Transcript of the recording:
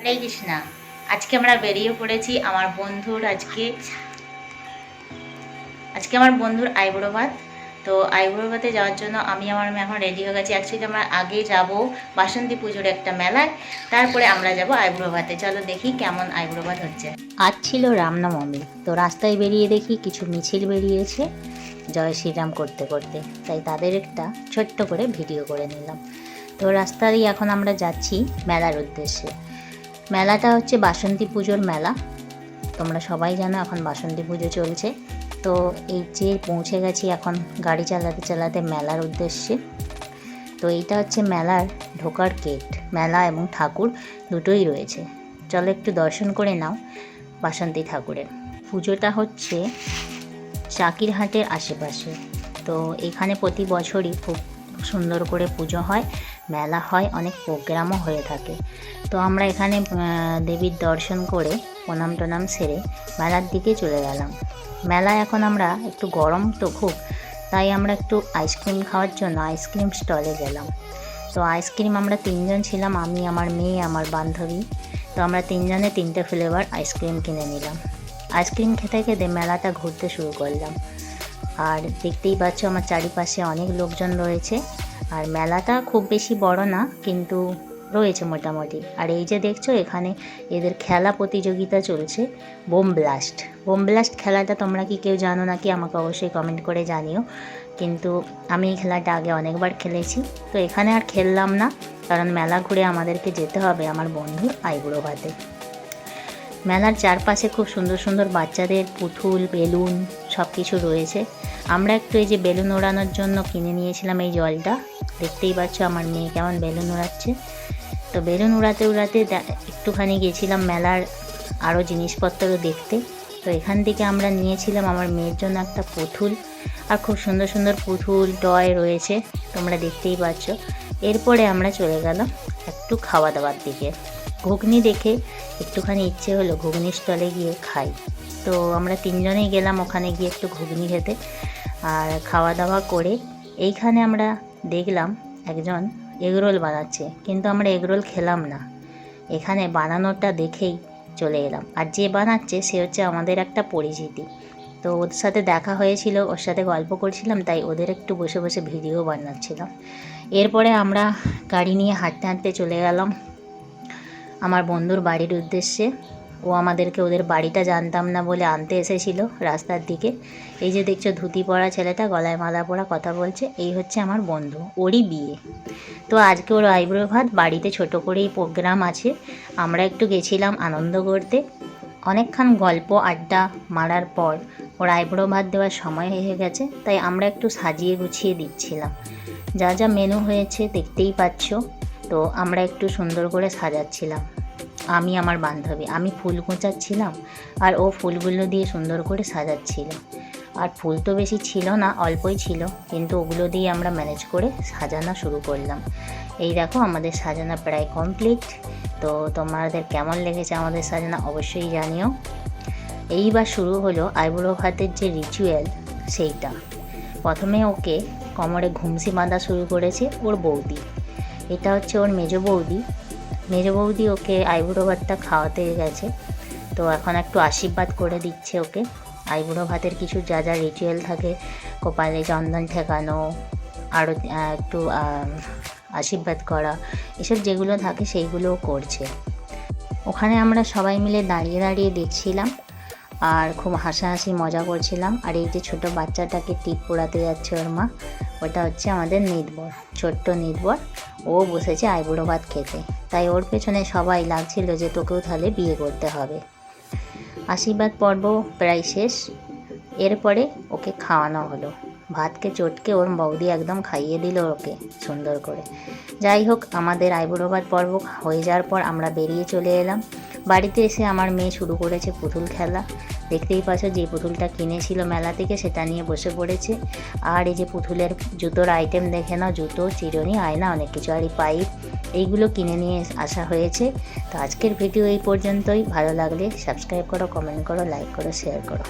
হরে কৃষ্ণা। আজকে আমরা বেরিয়ে পড়েছি আমার বন্ধুর আজকে আমার বন্ধুর আইবুড়ো ভাত। তো আইবুড়ো ভাতে যাওয়ার জন্য আমি আমার মেয়ে এখন রেডি হয়ে গেছি। অ্যাকচুয়ালি আমরা আগে যাব বাসন্তী পুজোর একটা মেলায়, তারপরে আমরা যাব আইবুড়ো ভাতে। চলো দেখি কেমন আইবুড়ো ভাত হচ্ছে। আজ ছিল রামনবমী, তো রাস্তায় বেরিয়ে দেখি কিছু মিছিল বেরিয়েছে জয় শ্রীরাম করতে করতে, তাই তাদের একটা ছোট্ট করে ভিডিও করে নিলাম। তো রাস্তারই এখন আমরা যাচ্ছি মেলার উদ্দেশ্যে। মেলাটা হচ্ছে বাসন্তী পুজোর মেলা। তোমরা সবাই জানো এখন বাসন্তী পুজো চলছে। তো এই যে পৌঁছে গেছি এখন গাড়ি চালাতে চালাতে মেলার উদ্দেশ্যে। তো এইটা হচ্ছে মেলার ঢোকার গেট। মেলা এবং ঠাকুর দুটোই রয়েছে। চলো একটু দর্শন করে নাও বাসন্তী ঠাকুরের। পুজোটা হচ্ছে চাকিরহাটের আশেপাশে। তো এখানে প্রতি বছরই খুব সুন্দর করে পুজো হয়, মেলা হয়, অনেক প্রোগ্রামও হয়ে থাকে। তো আমরা এখানে দেবীর দর্শন করে প্রণাম টনাম সেরে মেলার দিকে চলে গেলাম। মেলায় এখন আমরা একটু গরম তো খুব, তাই আমরা একটু আইসক্রিম খাওয়ার জন্য আইসক্রিম স্টলে গেলাম। তো আইসক্রিম আমরা তিনজন ছিলাম, আমি, আমার মেয়ে, আমার বান্ধবী। তো আমরা তিনজনে তিনটে ফ্লেভার আইসক্রিম কিনে নিলাম। আইসক্রিম খেতে খেতে মেলাটা ঘুরতে শুরু করলাম। আর দেখতেই পাচ্ছ আমার চারিপাশে অনেক লোকজন রয়েছে। আর মেলাটা খুব বেশি বড় না, কিন্তু রয়েছে মোটামুটি। আর এই যে দেখছো এখানে এদের খেলা প্রতিযোগিতা চলছে, বোম ব্লাস্ট খেলাটা তোমরা কি কেউ জানো নাকি আমাকে অবশ্যই কমেন্ট করে জানিও। কিন্তু আমি এই খেলাটা আগে অনেকবার খেলেছি, তো এখানে আর খেললাম না, কারণ মেলা ঘুরে আমাদেরকে যেতে হবে আমার বন্ধুর আইবুড়ো ভাতে। মেলার চারপাশে খুব সুন্দর সুন্দর বাচ্চাদের পুতুল, বেলুন সব কিছু রয়েছে। আমরা একটু এই যে বেলুন ওড়ানোর জন্য কিনে নিয়েছিলাম এই জলটা। দেখতেই পাচ্ছ আমার মেয়ে কেমন বেলুন উড়াচ্ছে। তো বেলুন উড়াতে উড়াতে একটুখানি গেছিলাম মেলার আরও জিনিসপত্র দেখতে। তো এখান থেকে আমরা নিয়েছিলাম আমার মেয়ের জন্য একটা পুতুল, আর খুব সুন্দর সুন্দর পুতুল টয় রয়েছে, তোমরা দেখতেই পাচ্ছ। এরপরে আমরা চলে গেলাম একটু খাওয়া দাওয়ার দিকে। ঘুগনি দেখে একটুখানি ইচ্ছে হলো ঘুগনি স্টলে গিয়ে খাই। তো আমরা তিনজনেই গেলাম ওখানে গিয়ে একটু ঘুগনি খেতে। আর খাওয়া দাওয়া করে এইখানে আমরা দেখলাম একজন এগরোল বানাচ্ছে, কিন্তু আমরা এগরোল খেলাম না, এখানে বানানোটা দেখেই চলে এলাম। আর যে বানাচ্ছে সে হচ্ছে আমাদের একটা পরিচিতি। তো ওর সাথে দেখা হয়েছিল, ওর সাথে গল্প করছিলাম, তাই ওদের একটু বসে বসে ভিডিও বানাচ্ছিলাম। এরপরে আমরা গাড়ি নিয়ে হাঁটতে হাঁটতে চলে গেলাম আমার বন্ধুর বাড়ির উদ্দেশ্যে। ও আমাদেরকে ওদের বাড়িটা জানতাম না বলে আনতে এসেছিল রাস্তার দিকে। এই যে দেখছো ধুতি পরা ছেলেটা, গলায় মালা পরা কথা বলছে, এই হচ্ছে আমার বন্ধু, ওরই বিয়ে। তো আজকে ওর আইবুড়ো ভাত, বাড়িতে ছোট করেই প্রোগ্রাম আছে। আমরা একটু গেছিলাম আনন্দ করতে। অনেকক্ষণ গল্প আড্ডা মারার পর ওর আইবুড়ো ভাত দেওয়ার সময় হয়ে গেছে, তাই আমরা একটু সাজিয়ে গুছিয়ে দিচ্ছিলাম। যা যা মেনু হয়েছে দেখতেই পাচ্ছ। তো আমরা একটু সুন্দর করে সাজাচ্ছিলাম, আমি আমার বান্ধবী। আমি ফুল গোছাচ্ছিলাম আর ও ফুলগুলো দিয়ে সুন্দর করে সাজাচ্ছিল। আর ফুল তো বেশি ছিল না, অল্পই ছিল, কিন্তু ওগুলো দিয়ে আমরা ম্যানেজ করে সাজানো শুরু করলাম। এই দেখো আমাদের সাজানো প্রায় কমপ্লিট। তো তোমাদের কেমন লেগেছে আমাদের সাজানো অবশ্যই জানিও। এইবার শুরু হলো আইবুড়ো ভাতের যে রিচুয়াল সেইটা। প্রথমে ওকে কোমরে ঘুমসি বাঁধা শুরু করেছে ওর বৌদি। এটা হচ্ছে ওর মেজো বৌদি ওকে আইবুড়ো ভাতটা খাওয়াতে গেছে। তো এখন একটু আশীর্বাদ করে দিচ্ছে ওকে। আইবুড়ো ভাতের কিছু যা যা রিচুয়াল থাকে, কপালে চন্দন ঠেকানো, আরও একটু আশীর্বাদ করা, এসব যেগুলো থাকে সেইগুলোও করছে। ওখানে আমরা সবাই মিলে দাঁড়িয়ে দাঁড়িয়ে দেখছিলাম আর খুব হাসাহাসি মজা করছিলাম। আর এই যে ছোটো বাচ্চাটাকে টিপ পড়াতে যাচ্ছে ওর মা, ওটা হচ্ছে আমাদের নিতবর, ছোট্ট নিতবর। ও বসেছে আইবুড়ো ভাত খেতে, তাই ওর পেছনে সবাই লাগছিল যে তোকেও তাহলে বিয়ে করতে হবে। আশীর্বাদ পর্ব প্রায় শেষ। এরপরে ওকে খাওয়ানো হলো। ভাতকে চটকে ওর বৌদি একদম খাইয়ে দিল ওকে সুন্দর করে। যাই হোক, আমাদের আইবুড়ো ভাত পর্ব হয়ে যাওয়ার পর আমরা বেরিয়ে চলে এলাম। বাড়িতে এসে আমার মেয়ে শুরু করেছে পুতুল খেলা। দেখতেই পাচ্ছ যে পুতুলটা কিনেছিল মেলা থেকে সেটা নিয়ে বসে পড়েছে। আর এই যে পুতুলের জুতোর আইটেম দেখে নাও, জুতো, চিরুনি, আয়না, অনেক কিছু, আর এই পাইপ, এইগুলো কিনে নিয়ে আসা হয়েছে। তো আজকের ভিডিও এই পর্যন্তই। ভালো লাগলে সাবস্ক্রাইব করো, কমেন্ট করো, লাইক করো, শেয়ার করো।